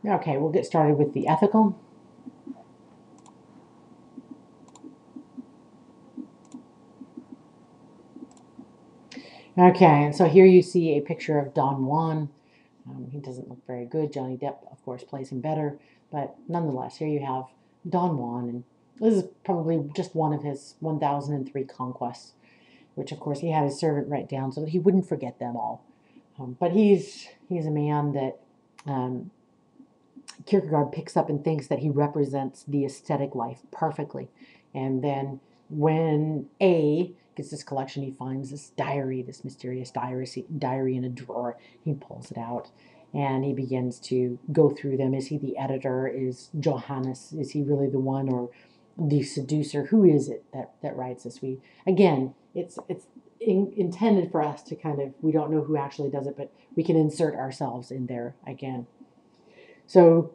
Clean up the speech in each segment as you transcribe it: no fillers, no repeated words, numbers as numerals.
Okay, we'll get started with the ethical. Okay, and so here you see a picture of Don Juan. He doesn't look very good. Johnny Depp, of course, plays him better. But nonetheless, here you have Don Juan. And this is probably just one of his 1003 conquests, which, of course, he had his servant write down so that he wouldn't forget them all. But he's a man that um, Kierkegaard picks up and thinks that he represents the aesthetic life perfectly. And then when A gets this collection, he finds this diary, this mysterious diary in a drawer. He pulls it out and he begins to go through them. Is he the editor? Is Johannes, is he really the one, or the seducer? Who is it that writes this? Again, it's intended for us to kind of, we don't know who actually does it, but we can insert ourselves in there again. So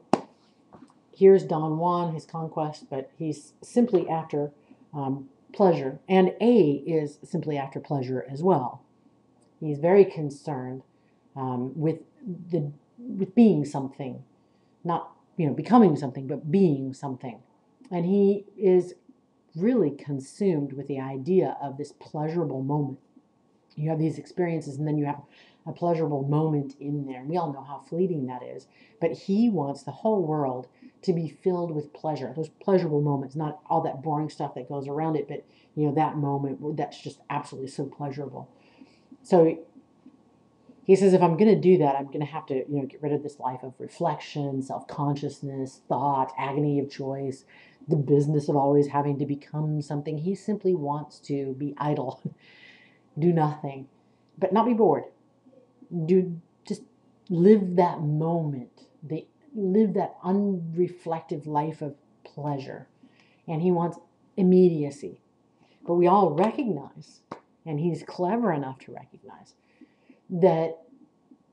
here's Don Juan, his conquest, but he's simply after pleasure. And A is simply after pleasure as well. He's very concerned with being something, not becoming something, but being something. And he is really consumed with the idea of this pleasurable moment. You have these experiences, and then you have a pleasurable moment in there. We all know how fleeting that is. But he wants the whole world to be filled with pleasure, those pleasurable moments, not all that boring stuff that goes around it, but that moment that's just absolutely so pleasurable. So he says, if I'm going to do that, I'm going to have to get rid of this life of reflection, self-consciousness, thought, agony of choice, the business of always having to become something. He simply wants to be idle, do nothing, but not be bored. Just live that moment, live that unreflective life of pleasure. And he wants immediacy. But we all recognize, and he's clever enough to recognize, that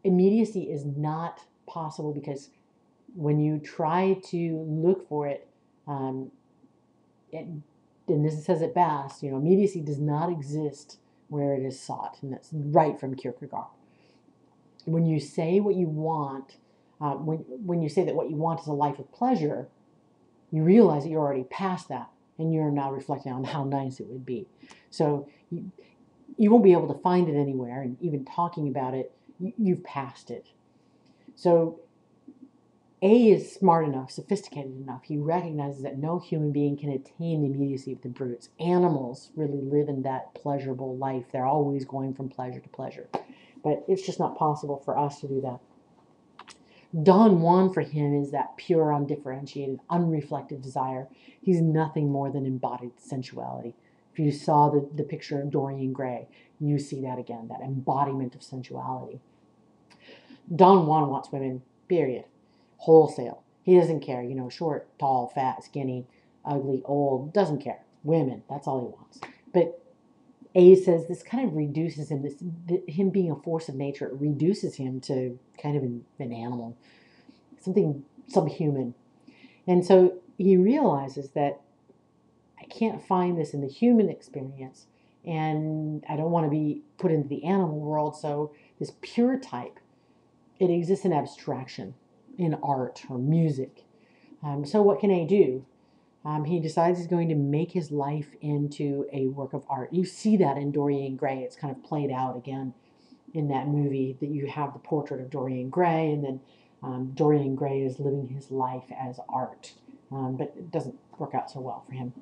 immediacy is not possible, because when you try to look for it, and this says it best, immediacy does not exist where it is sought. And that's right from Kierkegaard. When you say what you want, when you say that what you want is a life of pleasure, you realize that you're already past that, and you're now reflecting on how nice it would be. So you won't be able to find it anywhere, and even talking about it, you've passed it. So A is smart enough, sophisticated enough. He recognizes that no human being can attain the immediacy of the brutes. Animals really live in that pleasurable life. They're always going from pleasure to pleasure. But it's just not possible for us to do that. Don Juan for him is that pure, undifferentiated, unreflective desire. He's nothing more than embodied sensuality. If you saw the picture of Dorian Gray, you see that again, that embodiment of sensuality. Don Juan wants women, period. Wholesale. He doesn't care, short, tall, fat, skinny, ugly, old, doesn't care. Women, that's all he wants. But A says this kind of reduces him, him being a force of nature, it reduces him to kind of an animal, something subhuman. And so he realizes that I can't find this in the human experience, and I don't want to be put into the animal world. So this pure type, it exists in abstraction, in art or music. So what can A do? He decides he's going to make his life into a work of art. You see that in Dorian Gray. It's kind of played out again in that movie, that you have the portrait of Dorian Gray, and then Dorian Gray is living his life as art. But it doesn't work out so well for him.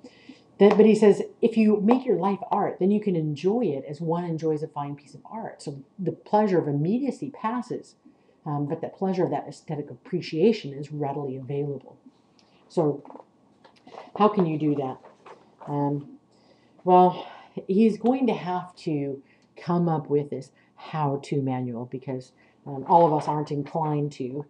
But he says, if you make your life art, then you can enjoy it as one enjoys a fine piece of art. So the pleasure of immediacy passes, but the pleasure of that aesthetic appreciation is readily available. So how can you do that? Well, he's going to have to come up with this how-to manual, because all of us aren't inclined to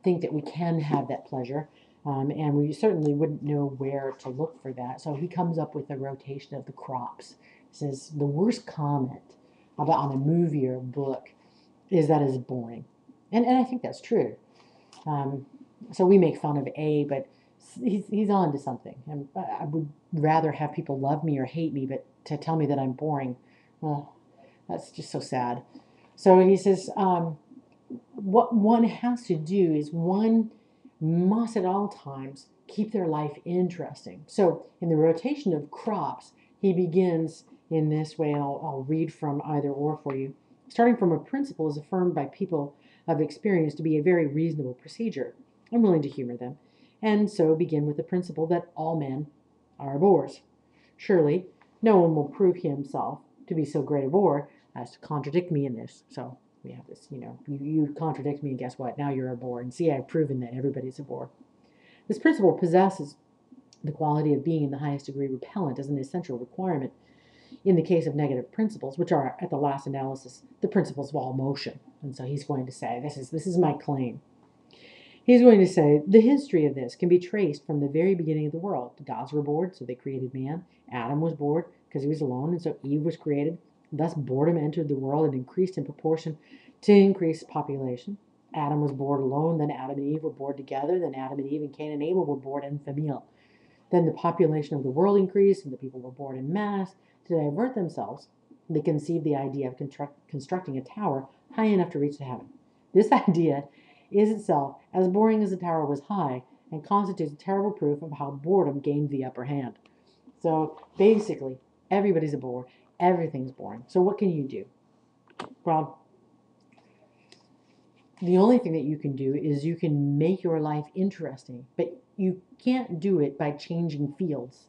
think that we can have that pleasure. And we certainly wouldn't know where to look for that. So he comes up with a rotation of the crops. He says the worst comment on a movie or a book is that it's boring. And I think that's true. So we make fun of A, but he's on to something. And I would rather have people love me or hate me, but to tell me that I'm boring, well, that's just so sad. So he says, what one has to do is one must at all times keep their life interesting. So in the rotation of crops, he begins in this way, and I'll read from either or for you. Starting from a principle is affirmed by people of experience to be a very reasonable procedure. I'm willing to humor them, and so begin with the principle that all men are bores. Surely no one will prove himself to be so great a bore as to contradict me in this. So we have this, you contradict me, and guess what? Now you're a bore. And see, I've proven that everybody's a bore. This principle possesses the quality of being in the highest degree repellent as an essential requirement in the case of negative principles, which are, at the last analysis, the principles of all motion. And so he's going to say, this is my claim. He's going to say, the history of this can be traced from the very beginning of the world. The gods were bored, so they created man. Adam was bored because he was alone, and so Eve was created. Thus, boredom entered the world and increased in proportion to increased population. Adam was bored alone, then Adam and Eve were bored together, then Adam and Eve and Cain and Abel were bored en famille. Then the population of the world increased, and the people were bored en masse. To divert themselves, they conceived the idea of constructing a tower high enough to reach to heaven. This idea is itself as boring as the tower was high, and constitutes a terrible proof of how boredom gained the upper hand. So basically, everybody's a bore. Everything's boring. So what can you do? Well, the only thing that you can do is you can make your life interesting, but you can't do it by changing fields,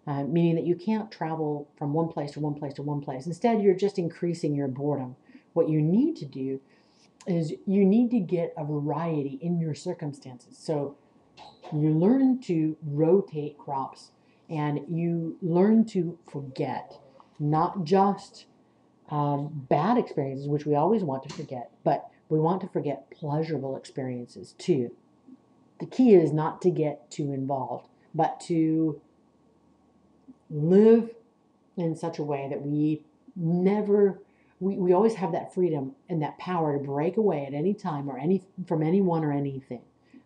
meaning that you can't travel from one place to one place to one place. Instead, you're just increasing your boredom. What you need to do is you need to get a variety in your circumstances. So you learn to rotate crops, and you learn to forget, not just bad experiences, which we always want to forget, but we want to forget pleasurable experiences too. The key is not to get too involved, but to live in such a way that we always have that freedom and that power to break away at any time or from anyone or anything.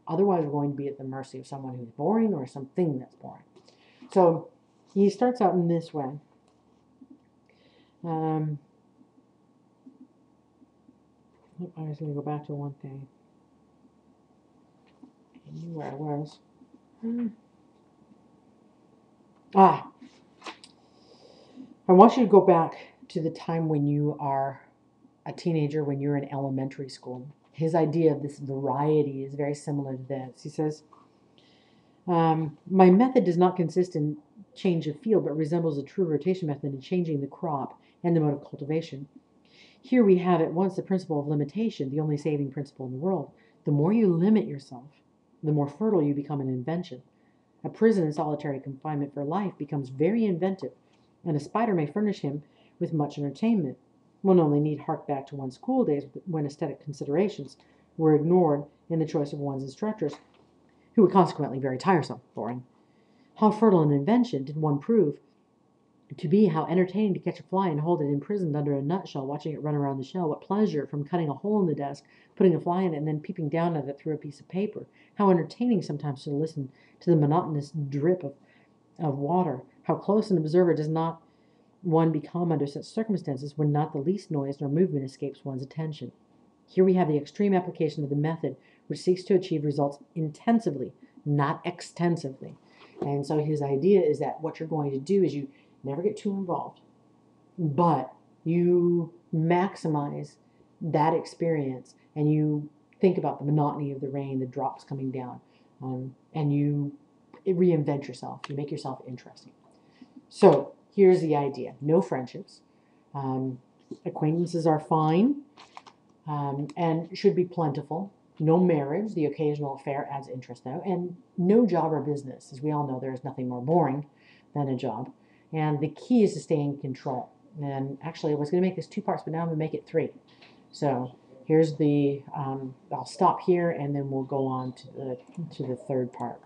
Otherwise, we're going to be at the mercy of someone who's boring or something that's boring. So he starts out in this way. I was going to go back to one thing. I knew where I was. I want you to go back to the time when you are a teenager, when you're in elementary school. His idea of this variety is very similar to this. He says, my method does not consist in change of field, but resembles a true rotation method in changing the crop and the mode of cultivation. Here we have at once the principle of limitation, the only saving principle in the world. The more you limit yourself, the more fertile you become in invention. A prison in solitary confinement for life becomes very inventive, and a spider may furnish him with much entertainment. One only need hark back to one's school days when aesthetic considerations were ignored in the choice of one's instructors, who were consequently very tiresome, boring. How fertile in invention did one prove to be, how entertaining to catch a fly and hold it imprisoned under a nutshell, watching it run around the shell. What pleasure from cutting a hole in the desk, putting a fly in it, and then peeping down at it through a piece of paper. How entertaining sometimes to listen to the monotonous drip of water. How close an observer does not one become under such circumstances when not the least noise nor movement escapes one's attention. Here we have the extreme application of the method which seeks to achieve results intensively, not extensively. And so his idea is that what you're going to do is you never get too involved, but you maximize that experience, and you think about the monotony of the rain, the drops coming down, and you reinvent yourself. You make yourself interesting. So here's the idea. No friendships. Acquaintances are fine and should be plentiful. No marriage. The occasional affair adds interest, though. And no job or business. As we all know, there is nothing more boring than a job. And the key is to stay in control. And actually, I was going to make this 2 parts, but now I'm going to make it 3. So here's the, I'll stop here, and then we'll go on to the 3rd part.